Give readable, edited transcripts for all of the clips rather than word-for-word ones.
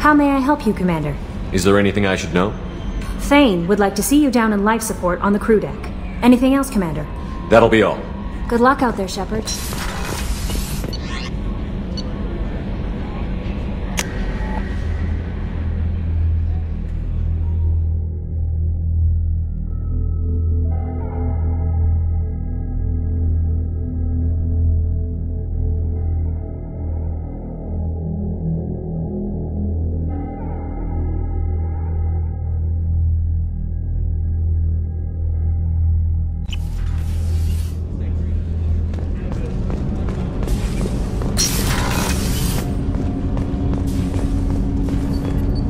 How may I help you, Commander? Is there anything I should know? Thane would like to see you down in life support on the crew deck. Anything else, Commander? That'll be all. Good luck out there, Shepard.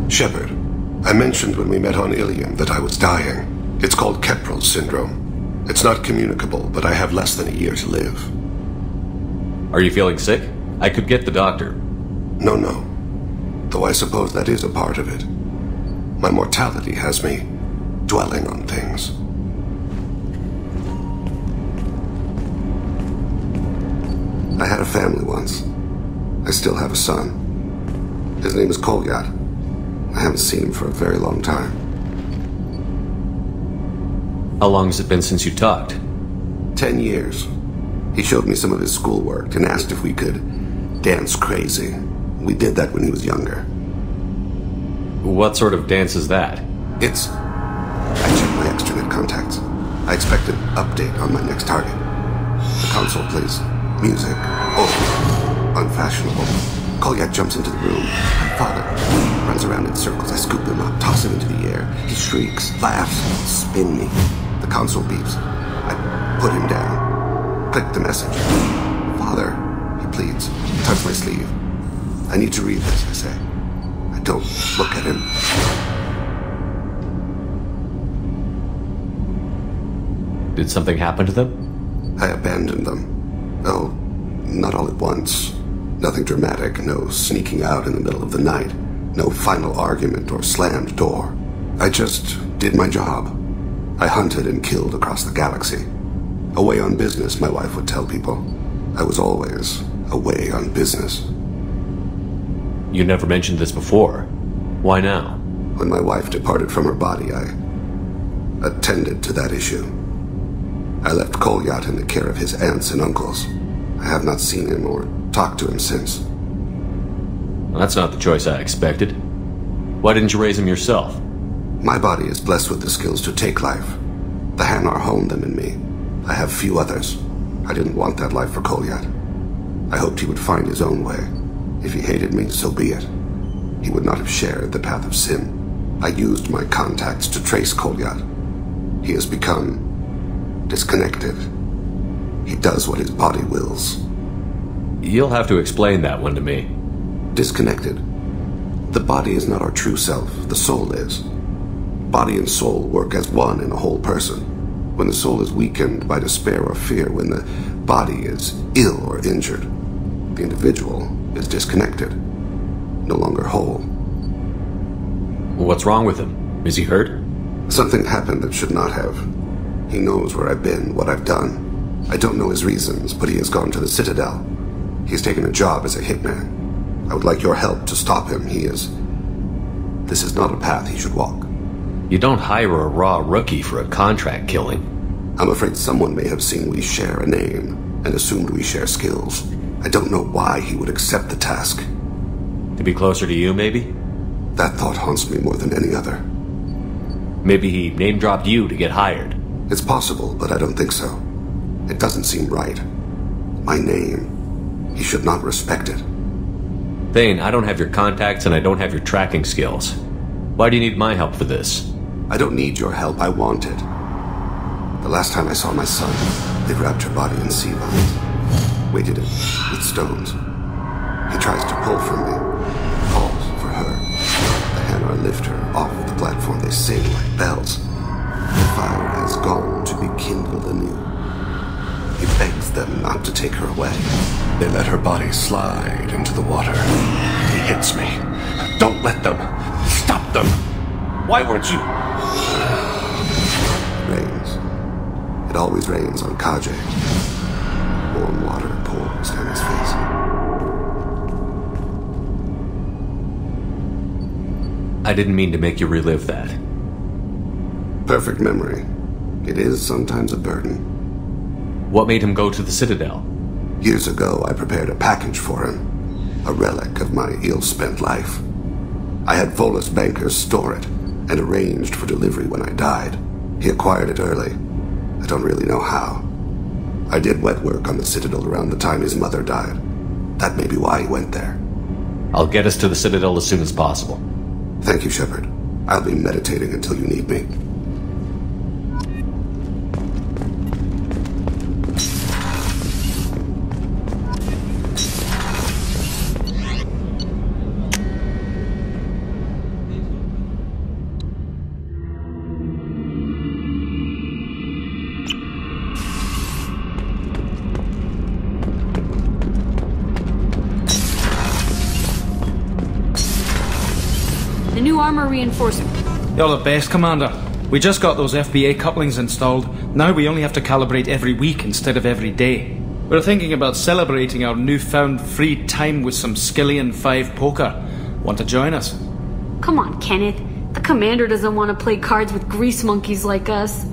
Shepard, I mentioned when we met on Ilium that I was dying. It's called Keprel's syndrome. It's not communicable, but I have less than a year to live. Are you feeling sick? I could get the doctor. No. Though I suppose that is a part of it. My mortality has me dwelling on things. I had a family once. I still have a son. His name is Kolyat. I haven't seen him for a very long time. How long has it been since you talked? 10 years. He showed me some of his schoolwork and asked if we could dance crazy. We did that when he was younger. What sort of dance is that? I checked my extranet contacts. I expect an update on my next target. The console plays music. Oh, unfashionable. Kolyat jumps into the room. My father runs around in circles. I scoop him up, toss him into the air. He shrieks, laughs, spin me. The console beeps. I put him down. Click the message. Father, he pleads. Touch my sleeve. I need to read this, I say. I don't look at him. Did something happen to them? I abandoned them. Oh, not all at once. Nothing dramatic, no sneaking out in the middle of the night, no final argument or slammed door. I just did my job. I hunted and killed across the galaxy. Away on business, my wife would tell people. I was always away on business. You never mentioned this before. Why now? When my wife departed from her body, I attended to that issue. I left Kolyat in the care of his aunts and uncles. I have not seen him or talked to him since. Well, that's not the choice I expected. Why didn't you raise him yourself? My body is blessed with the skills to take life. The Hanar honed them in me. I have few others. I didn't want that life for Kolyat. I hoped he would find his own way. If he hated me, so be it. He would not have shared the path of sin. I used my contacts to trace Kolyat. He has become disconnected. He does what his body wills. You'll have to explain that one to me. Disconnected. The body is not our true self. The soul is. Body and soul work as one in a whole person. When the soul is weakened by despair or fear, when the body is ill or injured, the individual is disconnected, no longer whole. What's wrong with him? Is he hurt? Something happened that should not have. He knows where I've been, what I've done. I don't know his reasons, but he has gone to the Citadel. He's taken a job as a hitman. I would like your help to stop him. This is not a path he should walk. You don't hire a raw rookie for a contract killing. I'm afraid someone may have seen we share a name and assumed we share skills. I don't know why he would accept the task. To be closer to you, maybe? That thought haunts me more than any other. Maybe he name-dropped you to get hired. It's possible, but I don't think so. It doesn't seem right. My name. He should not respect it. Thane, I don't have your contacts and I don't have your tracking skills. Why do you need my help for this? I don't need your help. I want it. The last time I saw my son, they wrapped her body in sea vines, weighted it with stones. He tries to pull from me, calls for her. The Hanar lift her off the platform. They sing like bells. The fire has gone to be kindled anew. He begs them not to take her away. They let her body slide into the water. He hits me. Don't let them. Stop them. Why weren't you? Rains. It always rains on Kaje. Warm water pours down his face. I didn't mean to make you relive that. Perfect memory. It is sometimes a burden. What made him go to the Citadel? Years ago, I prepared a package for him. A relic of my ill-spent life. I had Volus bankers store it, and arranged for delivery when I died. He acquired it early. I don't really know how. I did wet work on the Citadel around the time his mother died. That may be why he went there. I'll get us to the Citadel as soon as possible. Thank you, Shepard. I'll be meditating until you need me. The new armor reinforcement. You're the best, Commander. We just got those FBA couplings installed. Now we only have to calibrate every week instead of every day. We're thinking about celebrating our newfound free time with some Skillian 5 poker. Want to join us? Come on, Kenneth. The commander doesn't want to play cards with grease monkeys like us.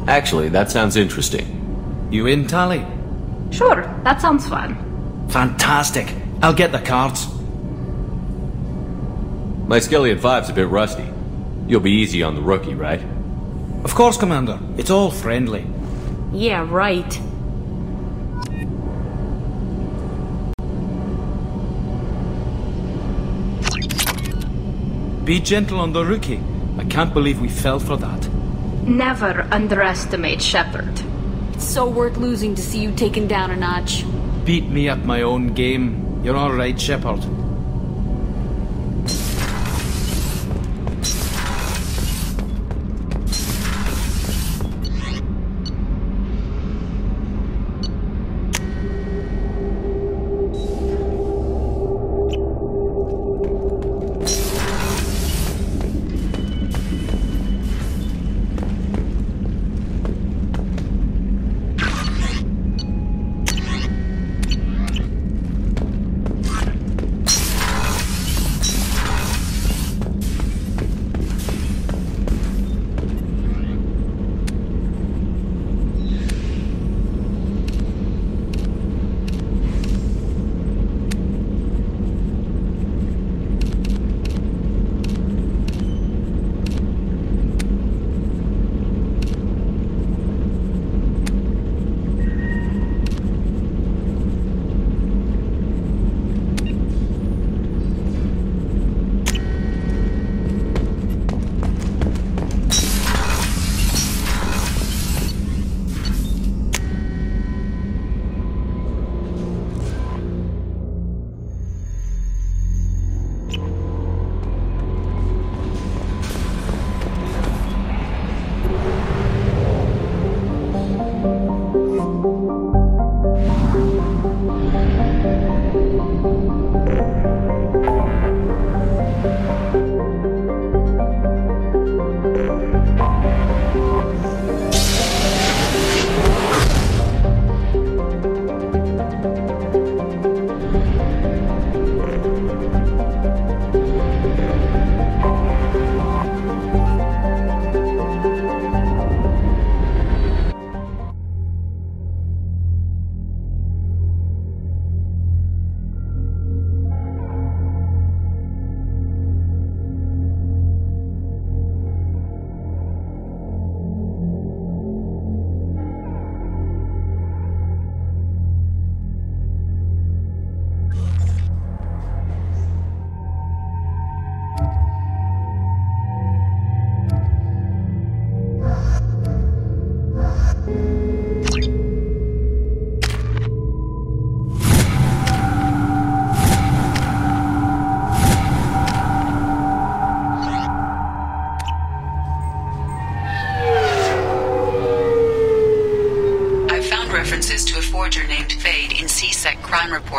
Actually, that sounds interesting. You in, Tally? Sure, that sounds fun. Fantastic. I'll get the cards. My Skillian 5's a bit rusty. You'll be easy on the rookie, right? Of course, Commander. It's all friendly. Yeah, right. Be gentle on the rookie. I can't believe we fell for that. Never underestimate Shepard. It's so worth losing to see you taken down a notch. Beat me at my own game. You're all right, Shepard.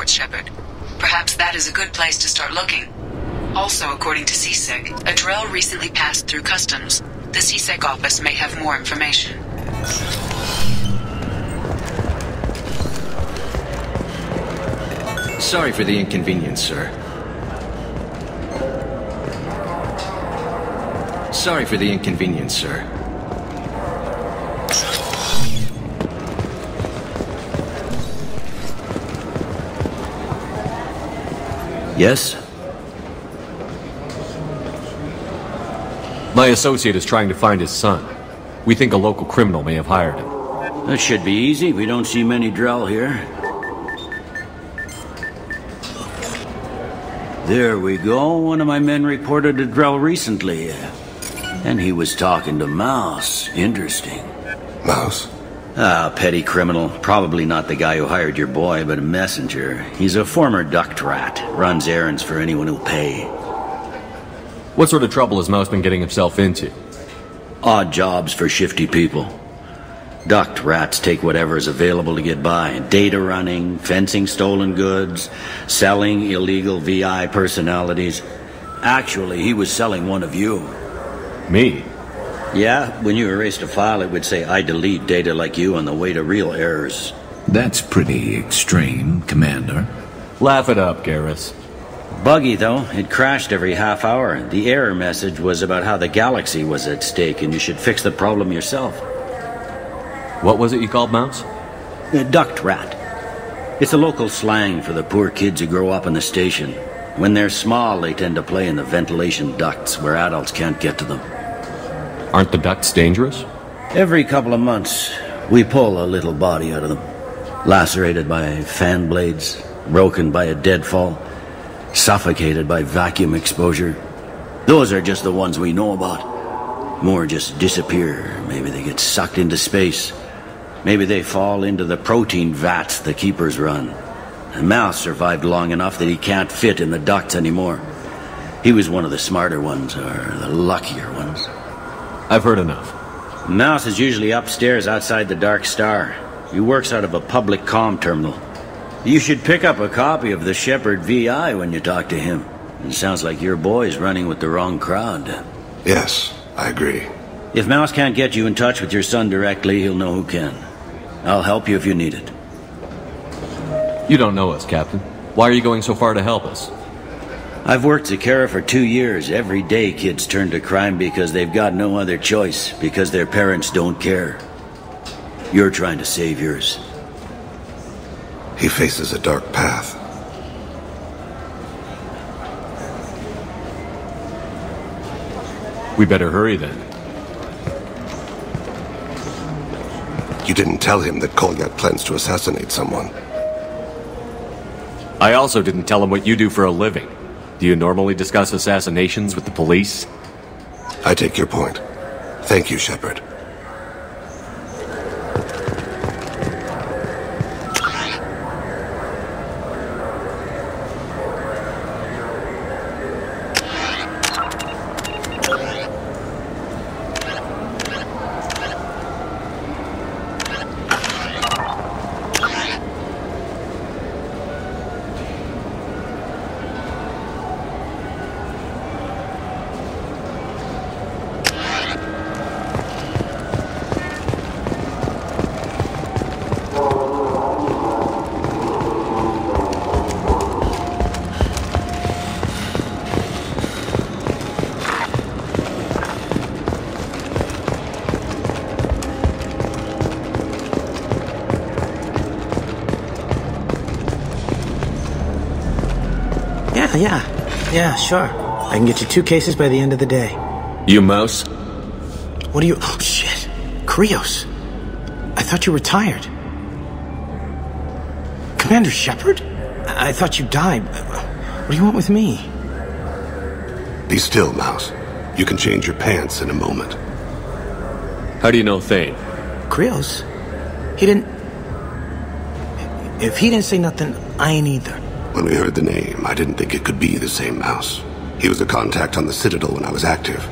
Shepard. Perhaps that is a good place to start looking. Also, according to CSEC, a Drell recently passed through customs. The CSEC office may have more information. Sorry for the inconvenience, sir. Sorry for the inconvenience, sir. Yes? My associate is trying to find his son. We think a local criminal may have hired him. That should be easy. We don't see many Drell here. There we go. One of my men reported a Drell recently. And he was talking to Mouse. Interesting. Mouse? Ah, petty criminal. Probably not the guy who hired your boy, but a messenger. He's a former duct rat. Runs errands for anyone who'll pay. What sort of trouble has Mouse been getting himself into? Odd jobs for shifty people. Duct rats take whatever is available to get by. Data running, fencing stolen goods, selling illegal VI personalities. Actually, he was selling one of you. Me? Yeah, when you erased a file, it would say, I delete data like you on the way to real errors. That's pretty extreme, Commander. Laugh it up, Garrus. Buggy, though. It crashed every half hour. The error message was about how the galaxy was at stake and you should fix the problem yourself. What was it you called Mouse? A duct rat. It's a local slang for the poor kids who grow up in the station. When they're small, they tend to play in the ventilation ducts where adults can't get to them. Aren't the ducts dangerous? Every couple of months, we pull a little body out of them. Lacerated by fan blades, broken by a deadfall, suffocated by vacuum exposure. Those are just the ones we know about. More just disappear. Maybe they get sucked into space. Maybe they fall into the protein vats the keepers run. And Mouse survived long enough that he can't fit in the ducts anymore. He was one of the smarter ones, or the luckier ones. I've heard enough. Mouse is usually upstairs outside the Dark Star. He works out of a public comm terminal. You should pick up a copy of the Shepherd VI when you talk to him. It sounds like your boy's running with the wrong crowd. Yes, I agree. If Mouse can't get you in touch with your son directly, he'll know who can. I'll help you if you need it. You don't know us, Captain. Why are you going so far to help us? I've worked Zakara for 2 years. Every day kids turn to crime because they've got no other choice, because their parents don't care. You're trying to save yours. He faces a dark path. We better hurry then. You didn't tell him that Kolyat plans to assassinate someone. I also didn't tell him what you do for a living. Do you normally discuss assassinations with the police? I take your point. Thank you, Shepard. Yeah, sure. I can get you 2 cases by the end of the day. You Mouse? What are you... Oh, shit. Krios. I thought you retired. Commander Shepard? I thought you died. What do you want with me? Be still, Mouse. You can change your pants in a moment. How do you know Thane? Krios? He didn't... If he didn't say nothing, I ain't either. When we heard the name, I didn't think it could be the same Mouse. He was a contact on the Citadel when I was active.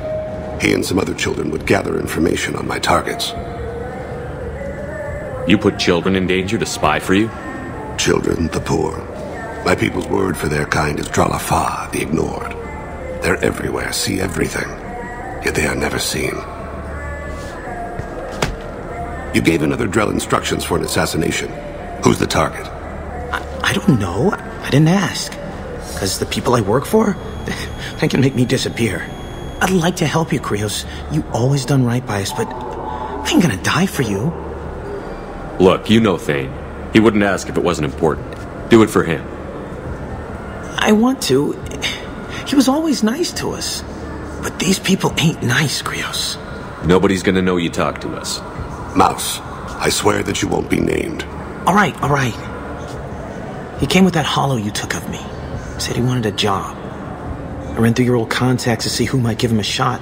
He and some other children would gather information on my targets. You put children in danger to spy for you? Children, the poor. My people's word for their kind is Dralafa, the ignored. They're everywhere, see everything. Yet they are never seen. You gave another Drell instructions for an assassination. Who's the target? I don't know. I didn't ask. Because the people I work for, they can make me disappear. I'd like to help you, Krios. You always done right by us, but I ain't gonna die for you. Look, you know Thane. He wouldn't ask if it wasn't important. Do it for him. I want to. He was always nice to us. But these people ain't nice, Krios. Nobody's gonna know you talked to us. Mouse, I swear that you won't be named. All right. He came with that hollow you took of me. Said he wanted a job. I ran through your old contacts to see who might give him a shot.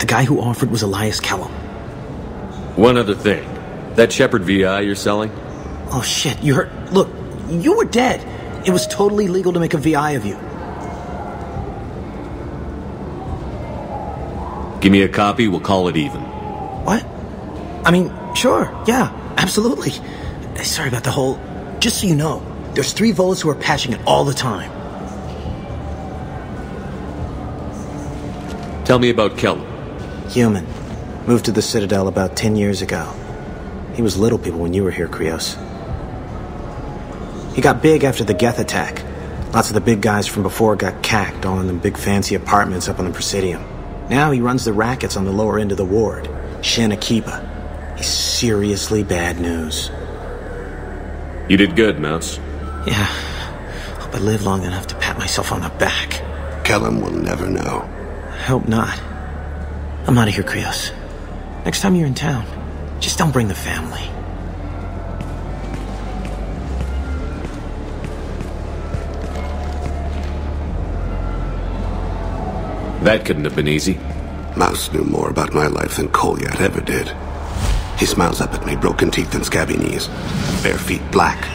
The guy who offered was Elias Kellum. One other thing. That Shepard VI you're selling? Oh shit, you heard? Look, you were dead. It was totally legal to make a VI of you. Give me a copy, we'll call it even. What? I mean, sure, yeah, absolutely. Sorry about the whole... Just so you know, there's 3 Volas who are patching it all the time. Tell me about Kellum. Human. Moved to the Citadel about 10 years ago. He was little people when you were here, Krios. He got big after the Geth attack. Lots of the big guys from before got cacked all in them big fancy apartments up on the Presidium. Now he runs the rackets on the lower end of the ward. Shin Akiba. He's seriously bad news. You did good, Mouse. Yeah. Hope I live long enough to pat myself on the back. Kellum will never know. I hope not. I'm out of here, Krios. Next time you're in town, just don't bring the family. That couldn't have been easy. Mouse knew more about my life than Kolyat ever did. He smiles up at me, broken teeth and scabby knees. Bare feet black.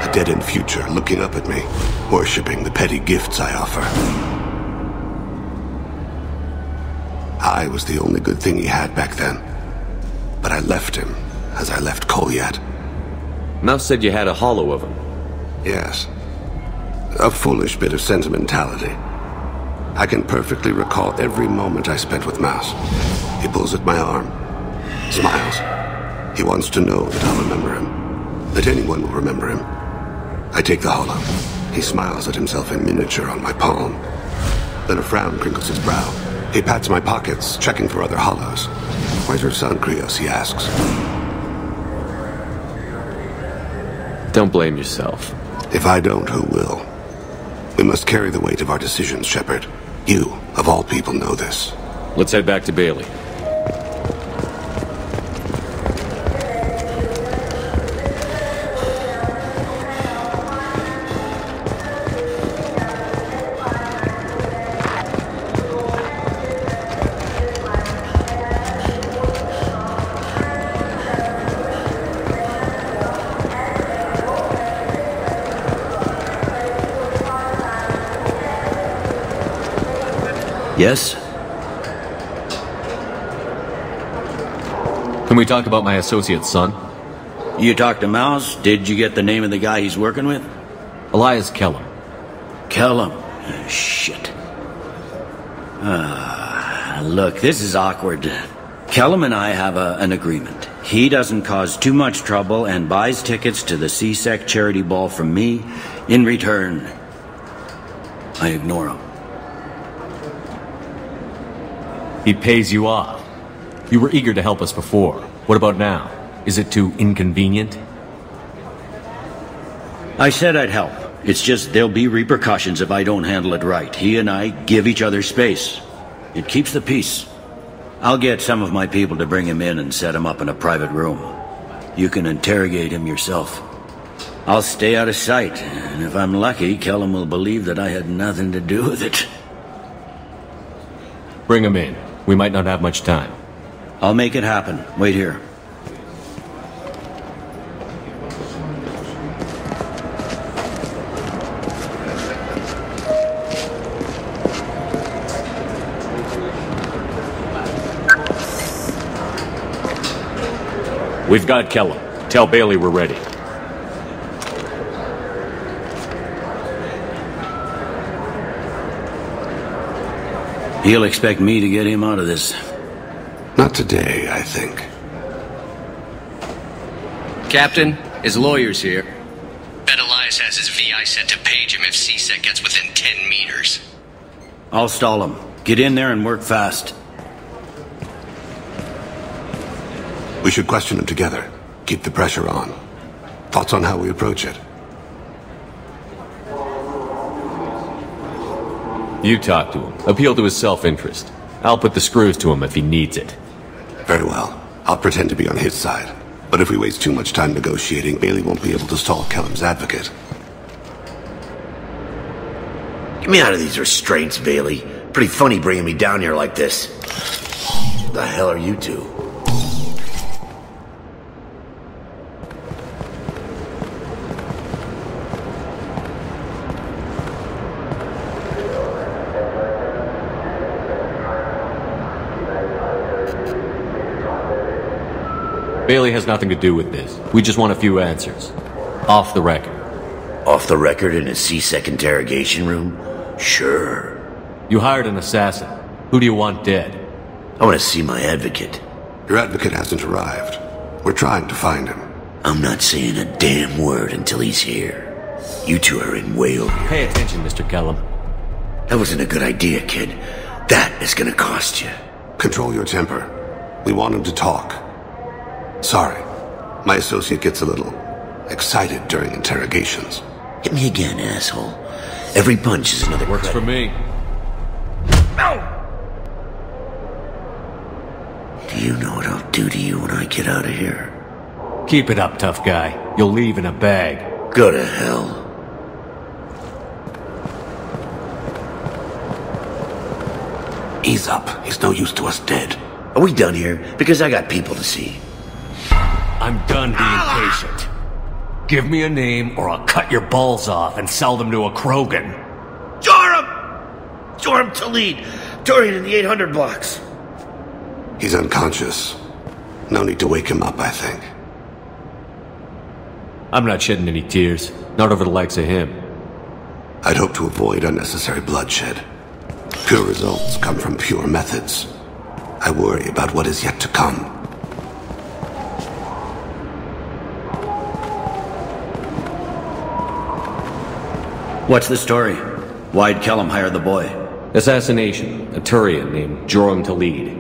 A dead-end future looking up at me, worshipping the petty gifts I offer. I was the only good thing he had back then. But I left him, as I left Kolyat. Mouse said you had a hollow of him. Yes. A foolish bit of sentimentality. I can perfectly recall every moment I spent with Mouse. He pulls at my arm. Smiles. He wants to know that I'll remember him. That anyone will remember him. I take the hollow. He smiles at himself in miniature on my palm. Then a frown crinkles his brow. He pats my pockets, checking for other hollows. Where's your son, Krios? He asks. Don't blame yourself. If I don't, who will? We must carry the weight of our decisions, Shepard. You, of all people, know this. Let's head back to Bailey. Yes? Can we talk about my associate's son? You talked to Mouse? Did you get the name of the guy he's working with? Elias Kellum. Kellum? Shit. Look, this is awkward. Kellum and I have an agreement. He doesn't cause too much trouble and buys tickets to the CSEC charity ball from me. In return, I ignore him. He pays you off. You were eager to help us before. What about now? Is it too inconvenient? I said I'd help. It's just there'll be repercussions if I don't handle it right. He and I give each other space. It keeps the peace. I'll get some of my people to bring him in and set him up in a private room. You can interrogate him yourself. I'll stay out of sight, and if I'm lucky, Kellum will believe that I had nothing to do with it. Bring him in. We might not have much time. I'll make it happen. Wait here. We've got Kellum. Tell Bailey we're ready. He'll expect me to get him out of this. Not today, I think. Captain, his lawyer's here. Bet Elias has his VI set to page him if CSEC gets within 10 meters. I'll stall him. Get in there and work fast. We should question him together. Keep the pressure on. Thoughts on how we approach it? You talk to him. Appeal to his self-interest. I'll put the screws to him if he needs it. Very well. I'll pretend to be on his side. But if we waste too much time negotiating, Bailey won't be able to stall Kellum's advocate. Get me out of these restraints, Bailey. Pretty funny bringing me down here like this. What the hell are you two? Bailey has nothing to do with this. We just want a few answers. Off the record. Off the record in a C-Sec interrogation room? Sure. You hired an assassin. Who do you want dead? I want to see my advocate. Your advocate hasn't arrived. We're trying to find him. I'm not saying a damn word until he's here. You two are in way over here. Pay attention, Mr. Kellum. That wasn't a good idea, kid. That is gonna cost you. Control your temper. We want him to talk. Sorry. My associate gets a little excited during interrogations. Hit me again, asshole. Every punch is another Works for me. Do you know what I'll do to you when I get out of here? Keep it up, tough guy. You'll leave in a bag. Go to hell. Ease up. He's no use to us dead. Are we done here? Because I got people to see. I'm done being patient. Give me a name or I'll cut your balls off and sell them to a Krogan. Joram Talid! Dorian in the 800 blocks. He's unconscious. No need to wake him up, I think. I'm not shedding any tears. Not over the likes of him. I'd hope to avoid unnecessary bloodshed. Pure results come from pure methods. I worry about what is yet to come. What's the story? Why'd Kellum hire the boy? Assassination. A Turian named Joram Talid.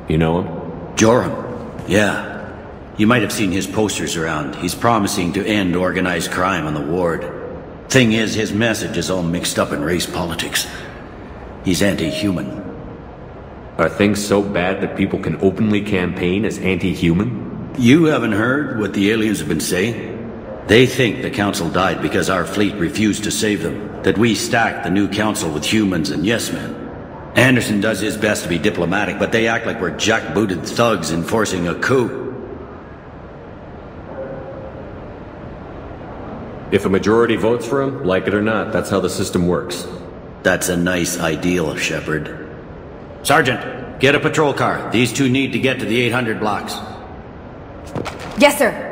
You know him? Joram? Yeah. You might have seen his posters around. He's promising to end organized crime on the ward. Thing is, his message is all mixed up in race politics. He's anti-human. Are things so bad that people can openly campaign as anti-human? You haven't heard what the aliens have been saying? They think the council died because our fleet refused to save them. That we stacked the new council with humans and yes-men. Anderson does his best to be diplomatic, but they act like we're jackbooted thugs enforcing a coup. If a majority votes for him, like it or not, that's how the system works. That's a nice ideal, Shepard. Sergeant, get a patrol car. These two need to get to the 800 blocks. Yes, sir.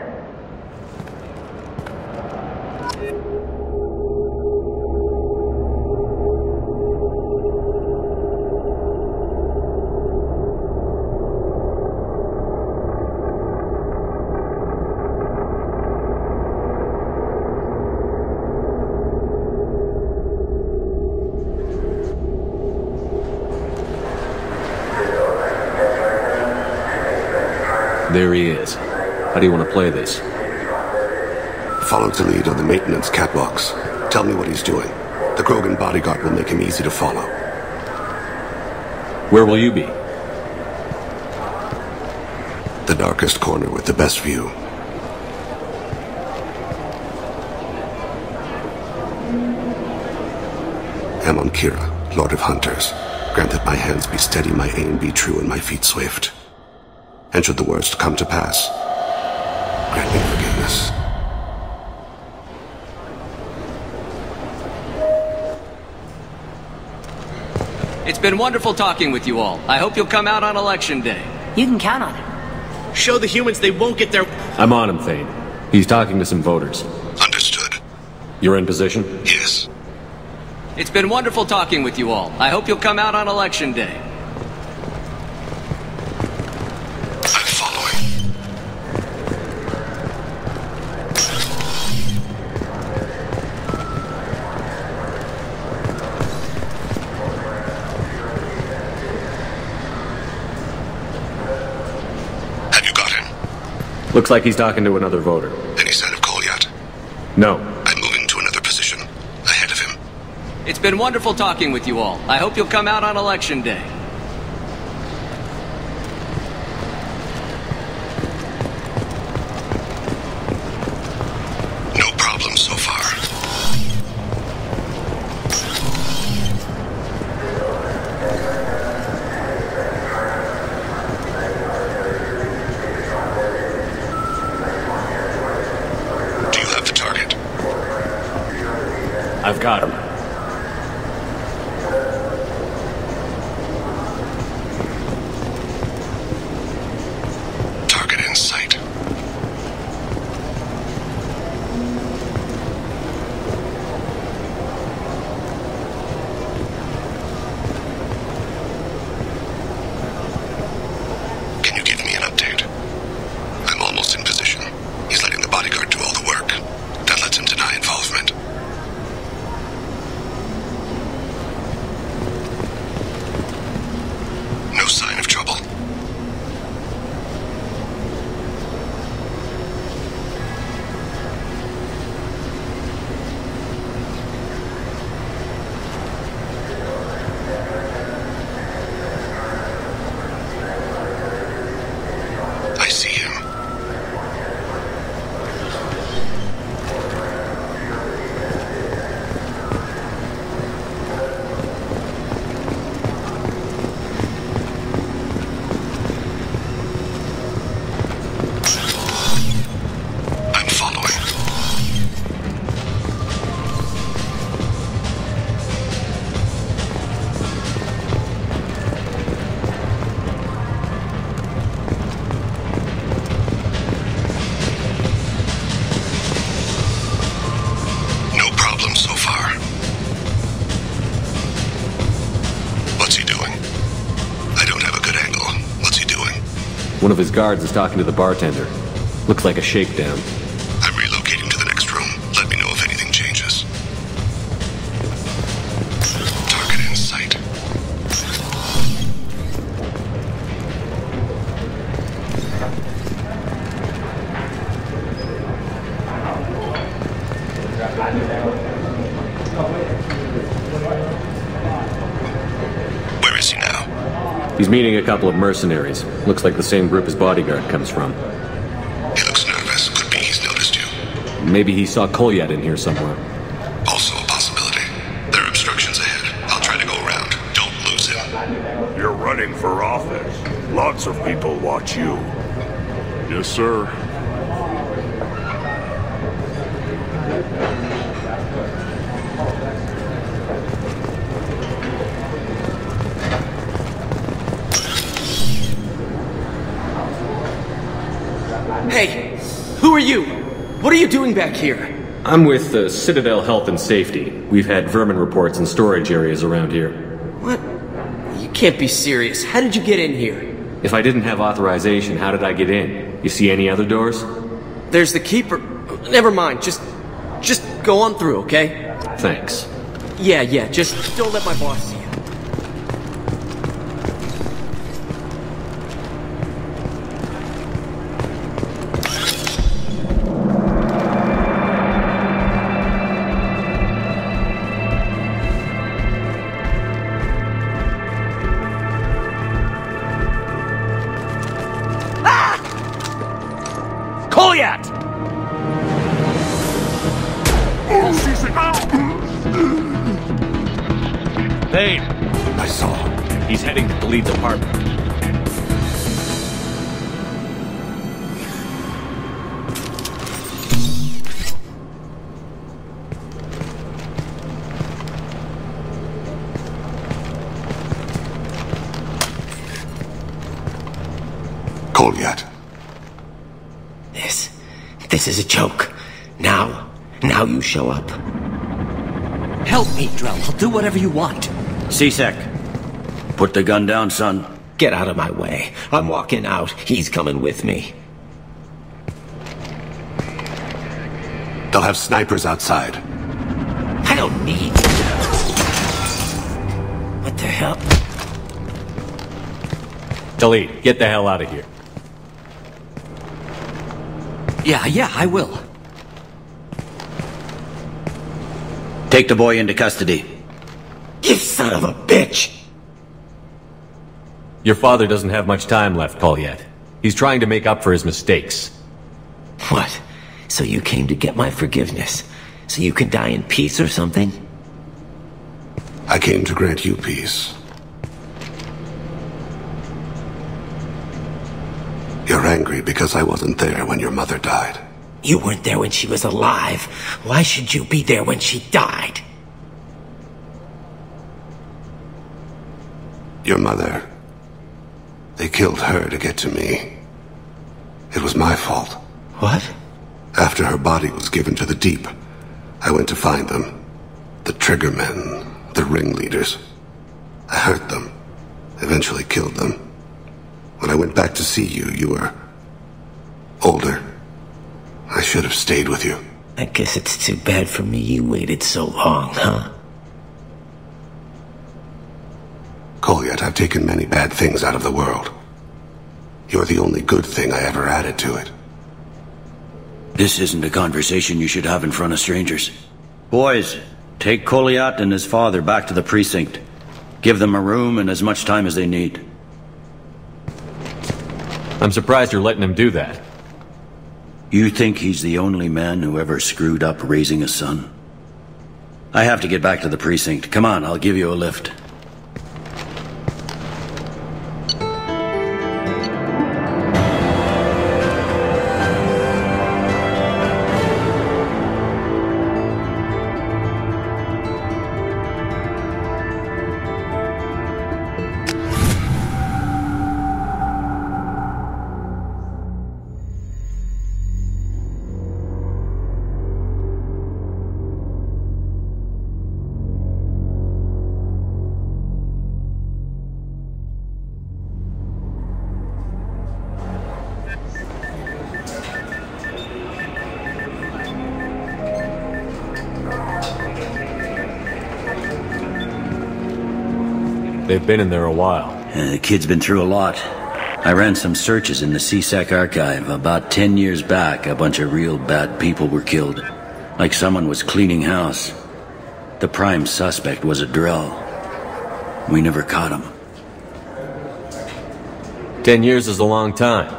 There he is. How do you want to play this? Follow to lead on the maintenance catwalks. Tell me what he's doing. The Krogan bodyguard will make him easy to follow. Where will you be? The darkest corner with the best view. Amon Kira, Lord of Hunters. Grant that my hands be steady, my aim be true, and my feet swift. And should the worst come to pass, grant me forgiveness. It's been wonderful talking with you all. I hope you'll come out on election day. You can count on it. Show the humans they won't get their... I'm on him, Thane. He's talking to some voters. Understood. You're in position? Yes. It's been wonderful talking with you all. I hope you'll come out on election day. Looks like he's talking to another voter. Any sign of Kolyat? No. I'm moving to another position, ahead of him. It's been wonderful talking with you all. I hope you'll come out on Election Day. No problem so far. Do you have the target? I've got him. Target in sight. Can you give me an update? I'm almost in position. He's letting the bodyguard do all the work. That lets him deny involvement. No sign of trouble. I see him. I'm following. No problem so far. What's he doing? I don't have a good angle. What's he doing? One of his guards is talking to the bartender. Looks like a shakedown. I'm relocating to the next room. Let me know if anything changes. Target in sight. Where is he now? He's meeting a couple of mercenaries. Looks like the same group his bodyguard comes from. He looks nervous. Could be he's noticed you. Maybe he saw Kolyat in here somewhere. Also a possibility. There are obstructions ahead. I'll try to go around. Don't lose him. You're running for office. Lots of people watch you. Yes, sir. Hey, who are you? What are you doing back here? I'm with the Citadel Health and Safety. We've had vermin reports in storage areas around here. What? You can't be serious. How did you get in here? If I didn't have authorization, how did I get in? You see any other doors? There's the keeper. Never mind. Just go on through, okay? Thanks. Yeah, just don't let my boss see you. Kolyat! Hey! I saw. He's heading to the lead department. Kolyat. This is a joke. Now you show up. Help me, Drell. I'll do whatever you want. C-Sec, put the gun down, son. Get out of my way. I'm walking out. He's coming with me. They'll have snipers outside. I don't need... What the hell? Delete. Get the hell out of here. Yeah, I will. Take the boy into custody. You son of a bitch! Your father doesn't have much time left, Colliet. He's trying to make up for his mistakes. What? So you came to get my forgiveness? So you can die in peace or something? I came to grant you peace. You're angry because I wasn't there when your mother died. You weren't there when she was alive. Why should you be there when she died? Your mother... They killed her to get to me. It was my fault. What? After her body was given to the deep, I went to find them. The triggermen, the ringleaders. I hurt them, eventually killed them. When I went back to see you, you were... older. I should have stayed with you. I guess it's too bad for me you waited so long, huh? Colliet, I've taken many bad things out of the world. You're the only good thing I ever added to it. This isn't a conversation you should have in front of strangers. Boys, take Colliet and his father back to the precinct. Give them a room and as much time as they need. I'm surprised you're letting him do that. You think he's the only man who ever screwed up raising a son? I have to get back to the precinct. Come on, I'll give you a lift. They've been in there a while. The kid's been through a lot. I ran some searches in the CSEC archive. About 10 years back, a bunch of real bad people were killed. Like someone was cleaning house. The prime suspect was a drill. We never caught him. 10 years is a long time.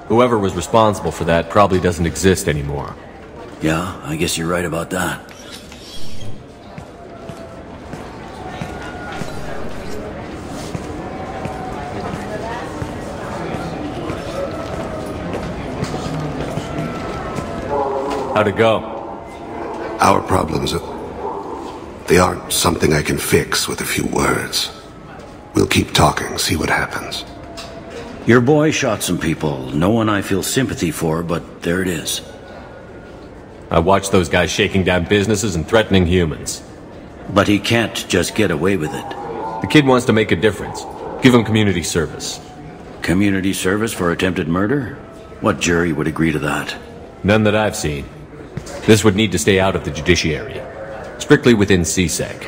Whoever was responsible for that probably doesn't exist anymore. Yeah, I guess you're right about that. How'd it go? Our problems, they aren't something I can fix with a few words. We'll keep talking, see what happens. Your boy shot some people. No one I feel sympathy for, but there it is. I watched those guys shaking down businesses and threatening humans. But he can't just get away with it. The kid wants to make a difference. Give him community service. Community service for attempted murder? What jury would agree to that? None that I've seen. This would need to stay out of the judiciary. Strictly within CSEC.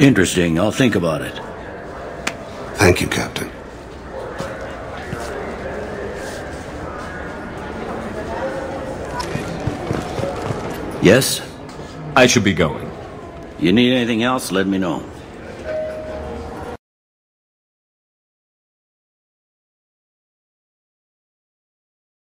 Interesting. I'll think about it. Thank you, Captain. Yes? I should be going. You need anything else, let me know.